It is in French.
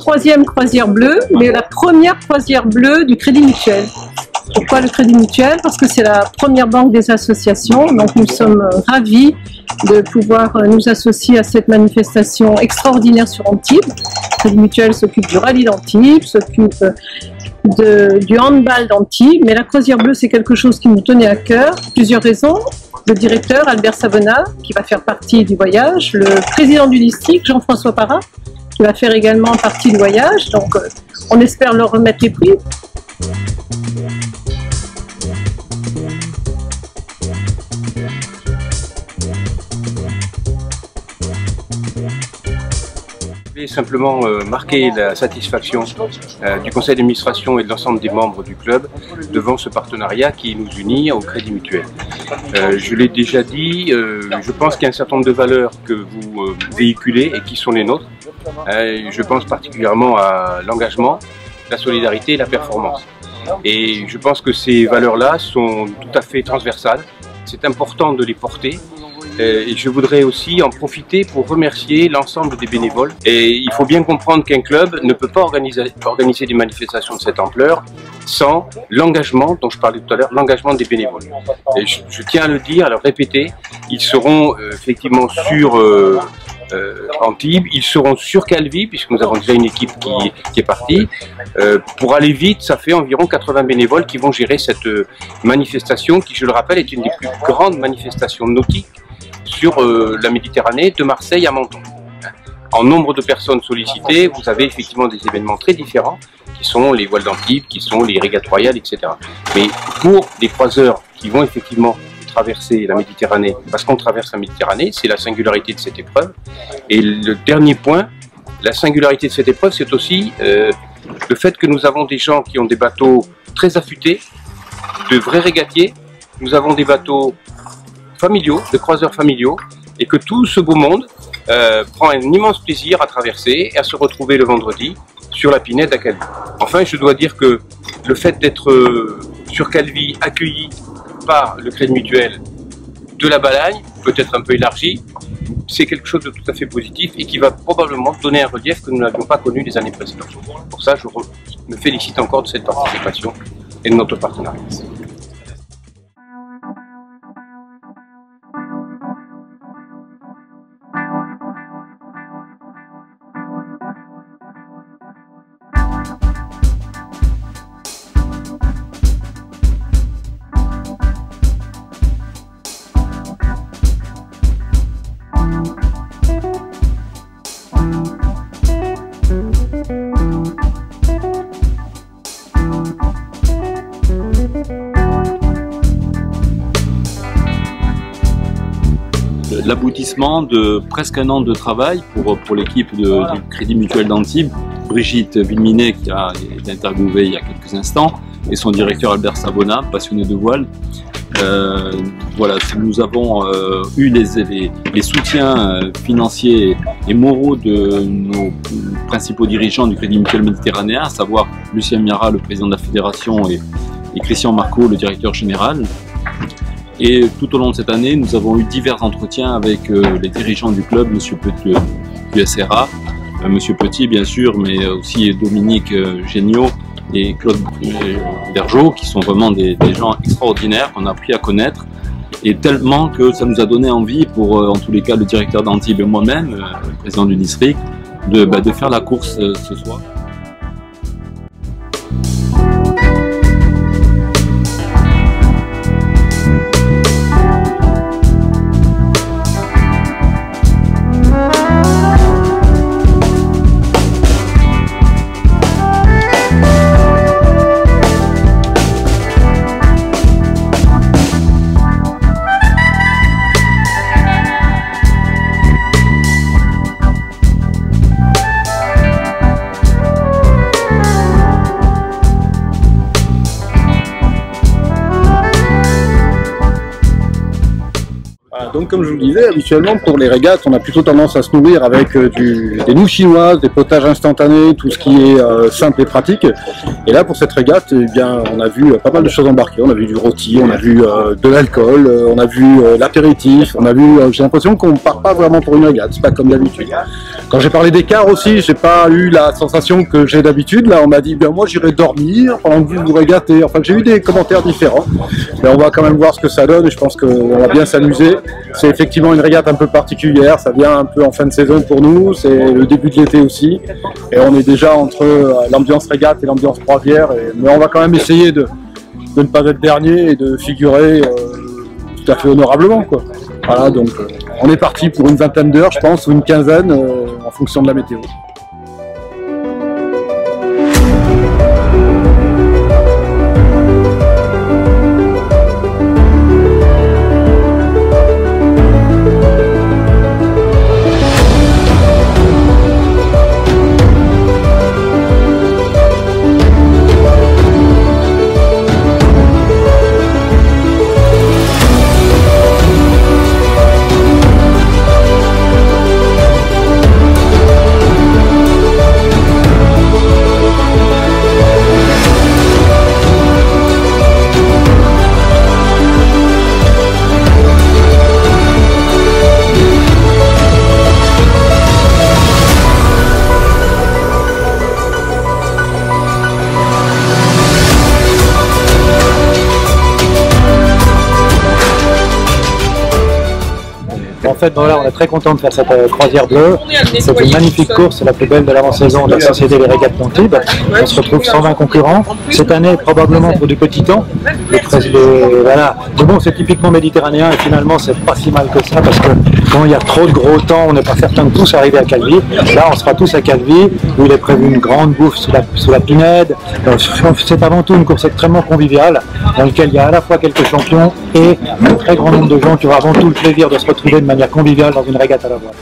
3e croisière bleue, mais la première croisière bleue du Crédit Mutuel. Pourquoi le Crédit Mutuel? Parce que c'est la première banque des associations, donc nous sommes ravis de pouvoir nous associer à cette manifestation extraordinaire sur Antibes. Le Crédit Mutuel s'occupe du rallye d'Antibes, s'occupe du handball d'Antibes, mais la croisière bleue c'est quelque chose qui nous tenait à cœur, plusieurs raisons. Le directeur Albert Sabona, qui va faire partie du voyage, le président du district Jean-François Parra, qui va faire également partie du voyage, donc on espère leur remettre les prix. Je voulais simplement marquer la satisfaction du conseil d'administration et de l'ensemble des membres du club devant ce partenariat qui nous unit au Crédit Mutuel. Je l'ai déjà dit, je pense qu'il y a un certain nombre de valeurs que vous véhiculez et qui sont les nôtres. Je pense particulièrement à l'engagement, la solidarité et la performance. Et je pense que ces valeurs-là sont tout à fait transversales. C'est important de les porter. Et je voudrais aussi en profiter pour remercier l'ensemble des bénévoles. Et il faut bien comprendre qu'un club ne peut pas organiser des manifestations de cette ampleur sans l'engagement dont je parlais tout à l'heure, l'engagement des bénévoles. Et je tiens à le dire, à le répéter, ils seront effectivement sur Antibes, ils seront sur Calvi, puisque nous avons déjà une équipe qui est partie. Pour aller vite, ça fait environ 80 bénévoles qui vont gérer cette manifestation qui, je le rappelle, est une des plus grandes manifestations nautiques sur la Méditerranée, de Marseille à Menton. En nombre de personnes sollicitées, vous avez effectivement des événements très différents, qui sont les voiles d'Antibes, qui sont les régates royales, etc. Mais pour des croiseurs qui vont effectivement traverser la Méditerranée, parce qu'on traverse la Méditerranée, c'est la singularité de cette épreuve. Et le dernier point, la singularité de cette épreuve, c'est aussi le fait que nous avons des gens qui ont des bateaux très affûtés, de vrais régatiers. Nous avons des bateaux familiaux, de croiseurs familiaux, et que tout ce beau monde prend un immense plaisir à traverser et à se retrouver le vendredi sur la Pinède à Calvi. Enfin, je dois dire que le fait d'être sur Calvi accueilli par le Crédit Mutuel de la Balagne, peut-être un peu élargi, c'est quelque chose de tout à fait positif et qui va probablement donner un relief que nous n'avions pas connu les années précédentes. Pour ça, je me félicite encore de cette participation et de notre partenariat. L'aboutissement de presque un an de travail pour l'équipe du Crédit Mutuel d'Antibes, Brigitte Villeminet qui a été interviewée il y a quelques instants, et son directeur Albert Sabona, passionné de voile. Voilà, nous avons eu les soutiens financiers et moraux de nos principaux dirigeants du Crédit Mutuel méditerranéen, à savoir Lucien Miara, le président de la fédération, et Christian Marco, le directeur général. Et tout au long de cette année, nous avons eu divers entretiens avec les dirigeants du club, M. Petit du SRA, M. Petit bien sûr, mais aussi Dominique Géniaud et Claude Bergeau, qui sont vraiment des gens extraordinaires qu'on a appris à connaître. Et tellement que ça nous a donné envie pour, en tous les cas, le directeur d'Antibes et moi-même, le président du district, de faire la course ce soir. Donc comme je vous le disais, habituellement pour les régates, on a plutôt tendance à se nourrir avec des nouilles chinoises, des potages instantanés, tout ce qui est simple et pratique. Et là pour cette régate, eh bien, on a vu pas mal de choses embarquées. On a vu du rôti, on a vu de l'alcool, on a vu l'apéritif, on a vu, j'ai l'impression qu'on ne part pas vraiment pour une régate, c'est pas comme d'habitude. Quand j'ai parlé d'écart aussi, j'ai pas eu la sensation que j'ai d'habitude. Là, on m'a dit, moi j'irai dormir pendant que vous vous régatez. Enfin, j'ai eu des commentaires différents. Mais on va quand même voir ce que ça donne et je pense qu'on va bien s'amuser. C'est effectivement une régate un peu particulière. Ça vient un peu en fin de saison pour nous. C'est le début de l'été aussi. Et on est déjà entre l'ambiance régate et l'ambiance croisière. Mais on va quand même essayer de ne pas être dernier et de figurer tout à fait honorablement, quoi. Voilà, donc on est parti pour une vingtaine d'heures, je pense, ou une quinzaine, en fonction de la météo. En fait, voilà, on est très content de faire cette croisière bleue. C'est une magnifique course, c'est la plus belle de l'avant-saison de la Société des Régates d'Antibes. On se retrouve 120 concurrents. Cette année, probablement pour du petit temps. Voilà. Mais bon, c'est typiquement méditerranéen et finalement, c'est pas si mal que ça parce que quand il y a trop de gros temps, on n'est pas certain de tous arriver à Calvi. Là, on sera tous à Calvi où il est prévu une grande bouffe sous la pinède. C'est avant tout une course extrêmement conviviale dans laquelle il y a à la fois quelques champions et un très grand nombre de gens qui auront avant tout le plaisir de se retrouver de manière conviviale dans une régate à la voile.